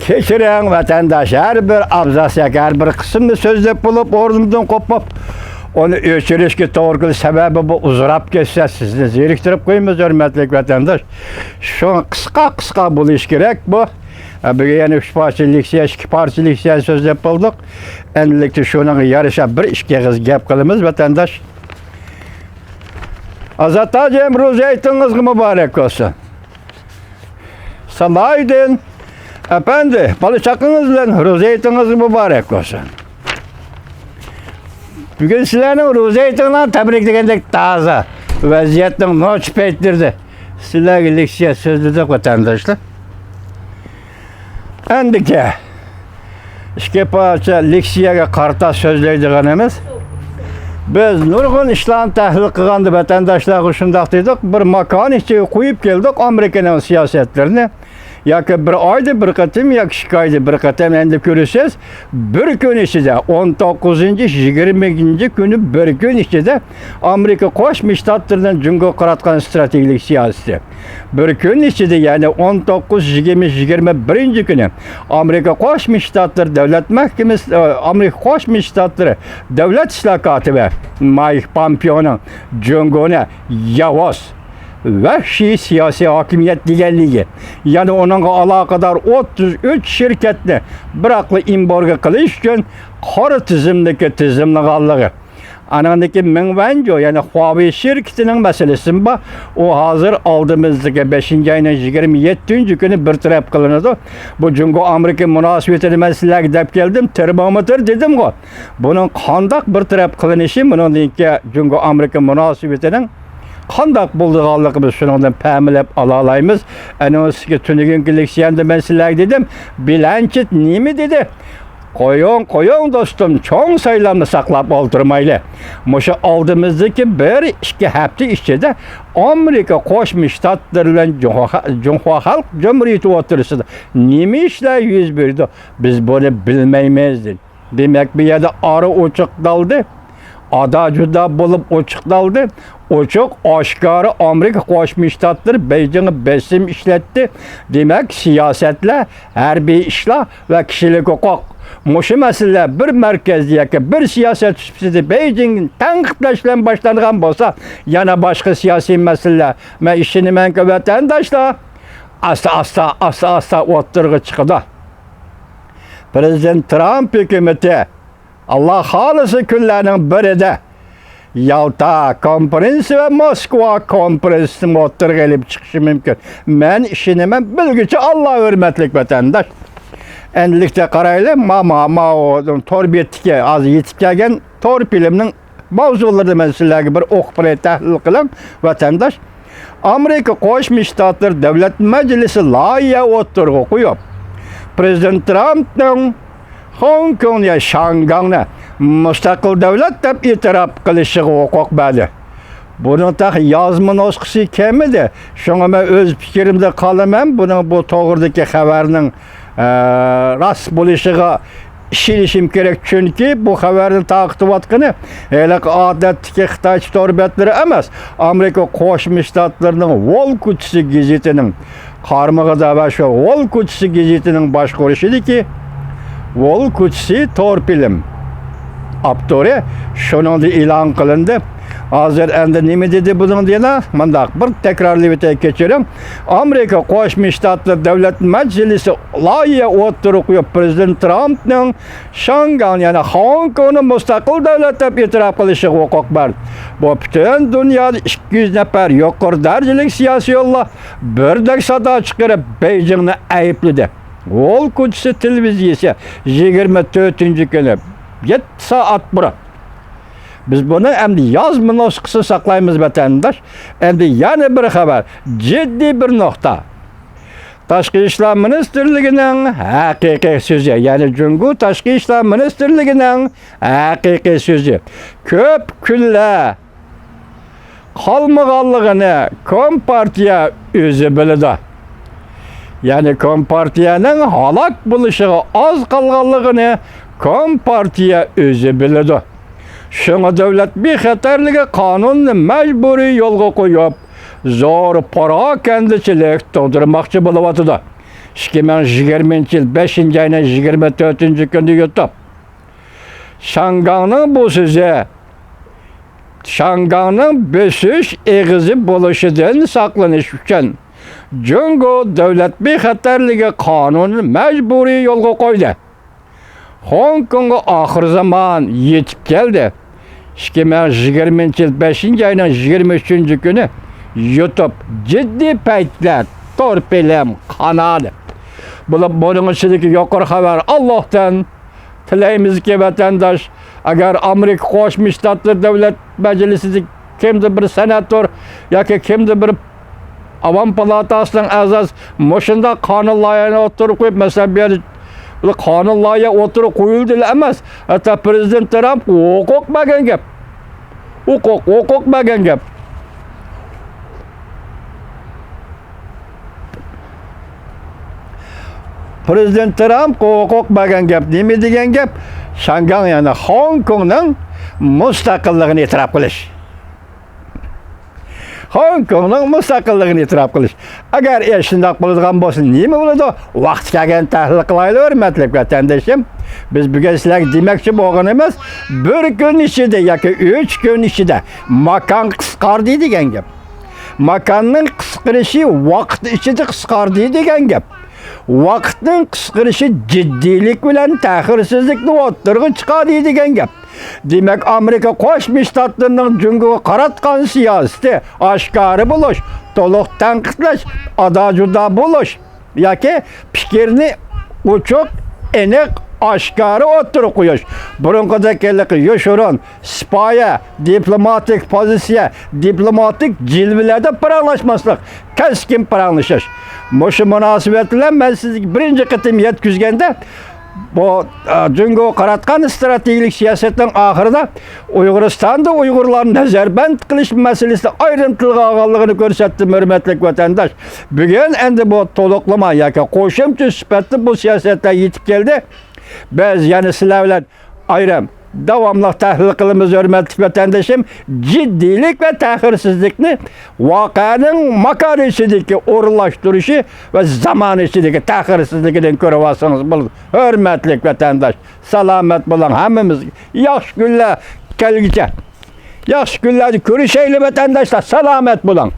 Kechiring vatandaş, her bir abzas, her bir kısımda sözlep bulup ordumdan kopup onu öçürüşke doğru sebebi bu uzurap geçse sizni ziriktirip koyumuz hürmetlik vatandaş. Şu kısa buluş gerek bu. Bugün yani 3 parça liksiya, 2 parça liksiya sözlep bulduk. Endilikte şunun yarışa bir işke gap kılımız vatandaş. Azat Hacım, ruzeytiniz mübarek olsun. Salaydın. Efendi, balışakınızla ruzeytiniz mübarek olsun. Bugün sizlerin ruzeytinden tebrik edildik taze. Vaziyetin noç peyttirdi. Sizler liksiye sözlüdük vatandaşlar. Endiki, iki parça liksiyeye karta sözleydiğimiz. Biz nurgun işlerini tahlil kılgandı vatandaşlar şundak dedik. Bir makan içine koyup geldik Amerika'nın siyasetlerini. Yakı bir ayda bir katım, yakı 2 ayda bir katım endi görürseniz bir gün içinde 19. 20. günü bir gün içinde Amerika Koşmuş Ştatlarının Cungo Kıratkan stratejik siyaseti. Bir gün içinde yani 19. 20. 21. günü Amerika Koşmuş Ştatları Devlet Mahkemesi, Amerika Koşmuş Ştatları Devlet İşler Katibi Mike Pompeo'nun Cungo'na yavaş vahşi siyasi hakimiyet digenliği, yani onunla alakadar 33 şirketni bıraklı imborga kılış için kara tizimdeki tizimliğallığı. Anandaki Mingwenjo yani Huawei şirketinin meselesi bu. O hazır aldığımızdaki 5. ayının 27. günü bir taraf kılındı. Bu Cungo Amerika münasebetini meseleler gidip geldim. Termometre dedim o. Bunun kandak bir taraf kılınışı, bunun ki Cungo Amerika münasebetinin kandak bulduğallığı biz şundan pəmilep alalayımız. Anonski tünügün gülüksiyende ben sizler dedim. Bilençit ne mi dedi? Koyun dostum, çok sayılarını saklap oldurmayla. Muşa aldığımızdaki bir 2 hafta içinde Amerika Koşmuş Ştatları'nın Cumhuriyet Halk Cumhuriyeti oturusunda ne mi işler yüz verdi? Biz bunu bilmeyemezdik. Demek bir yerde arı uçuk daldı. Ada juda bulup uçuk daldı. Uçuk aşkarı Amerika Koşmuş Ştatları Beijing'i besim işletti. Demek siyasetle, harbiy işler ve kişilik hukuk. Muşu mesele bir merkezdeki bir siyaset şüphesi Beijing'in tanqıplaşılan başlanğan bolsa, yana başka siyasi mesele ve işini menke vatandaşlar asta oturgu çıkıda. Prezident Trump hükümeti Allah halısı günlerinin birinde Yalta konferansı ve Moskva konferansına otur gelip çıkışı mümkün. Ben işinime bilgiçi Allah hürmetlik vatandaş. Endilikte karayla o torbiyetike az yetip gelgen torpiliminin mavzuları meseleleri bir okpire tahlil kılan vatandaş. Amerika Koşmuş Ştatları Devlet Meclisi layığa oturgu koyup Prezident Trump'ın Hong Kong ya Şangang'na müstakil devlet dep itiraf kılışı hukuk beli. Bunun tak yazma nusxası kemidi. Şuna ben öz fikrimde kalamam. Bunun bu doğrudaki haberinin rast buluşuğa işilişim gerek çünkü bu haberini takip ettiğini hele adetteki Xitay torbetleri emas. Amerika Koşmuş Ştatlarının Wall Kutusu gazetinin karmağıda ve şu Wall Kutusu gazetinin baş konuşuydu ki Wall Kutusu torpilim. Aptore şunun da ilan kılındı. Hazır endi nemi dedi bunun diyene? Mandak bir tekrarlı geçiyorum. Amerika Koşmuş Ştatları Devlet Meclisi layığa oturuyor Prezident Trump'ın Şangay yani Hong Kong'u müstakil devlet dep itiraf kılışı hukuk var. Bu bütün dünyada 200 nefer yukarı derecelik siyasi yolla birdek sada çıkarıp Beijing'ni ayıpladı. Wall Kutusu televizyası 24. günü 7 saat bura. Biz bunu hem de yazma nusxası saklayımız vatandaş. Hem de yani bir haber, ciddi bir nokta. Tashqi İşler Ministerliğinin hakiki sözü, yani Cungo Tashqi İşler Ministerliğinin hakiki sözü. Köp külle kalmaganlığını Kompartiya özü bildi. Yani Kompartiyanın halak buluşuğu az kalganlığını Kompartiya özü bildi. Şuna devlet bir xatarligi kanunni mecburi yolga koyup, zor para kendiçilik tug'dirmoqchi bo'lyapti. 2020 yıl 5. ayının 24. günü yutup, Şangangning bu so'zi Şangangning besish eg'izi bo'lishidan saqlanish uchun Jungo davlat bexatarligi qonuni majburiy yo'lga qo'ydi. Hong Kongga oxir zaman yetib keldi. 2020 yıl 5. ayının 23. günü YouTube ciddi paytlar torpilem kanadı. Bunun içindeki yukarı haber Allah'tan tileyimiz ki vatandaş eğer Amerika Koşmuş Ştatlar Devlet Meclisi kimde bir senatör ya ki kimde bir Avam Palatasının azaz moşunda kanun layığına oturup koyup mesela bir kanun layığı oturup koyuldu emez. Hatta Prezident Trump hukuk bagan gap. Hukuk bagan gap. Prezident Trump hukuk bagan gap. Nemi degan gap? Şangang yani Hong Kong'ning mustaqilligini e'tirof qilish. Hong Kong'ning mustaqilligini e'tirof qilish. Agar shunday bo'ladigan bo'lsa, nima bo'ladi? Vaqt kelgan tahlil qilaylik, hurmatli vatandoshim. Biz bugun sizlarga demoqchi bo'lganimiz, bir kun ichida yoki 3 kun ichida makon qisqardi degan gap. Makonning qisqarishi vaqt ichida qisqardi degan gap. Vaqtning qisqarishi jiddiylik bilan ta'xirsizlikni o'ttirg'i chiqadi degan gap. Demak, Amerika Qo'shma Shtatlarining Jungoga qaratgan siyosati oshkora bo'lish, to'liq tanqidlash, ado-judo bo'lish yoki fikrni ochiq, aniq, oshkora o'ttirib qo'yish. Burunqidagi yoshirin, sipoya, diplomatik pozitsiya, diplomatik jilvalarda paranglashmaslik, keskin paranglashish. Mushu munosabat bilan men sizga birinchi qitim yetkazganda bu Jungo qaratgan strategik siyosatning oxirida Uyg'uristonda Uyg'urlarni nazarband qilish masalasida ayrim tilga olganligini ko'rsatdim, hurmatli vatandosh. Bugun endi bu to'liqlama yoki qo'shimcha sifatida bu siyosatlar yetib keldi. Biz yana sizlar bilan ayrim davomli tahlil qilamiz, hurmatli vatandoshim. Jiddiylik va ta'xirsizlikni voqeaning makon ichidagi o'rinlashtirishi va zamon ichidagi ta'xirsizligidan ko'rib olsangiz bo'ladi. Hurmatli vatandosh, salomat bo'ling hammamiz. Yaxshi kunlar kelgucha. Yaxshi kunlarni ko'rishaylik vatandoshlar, salomat bo'ling.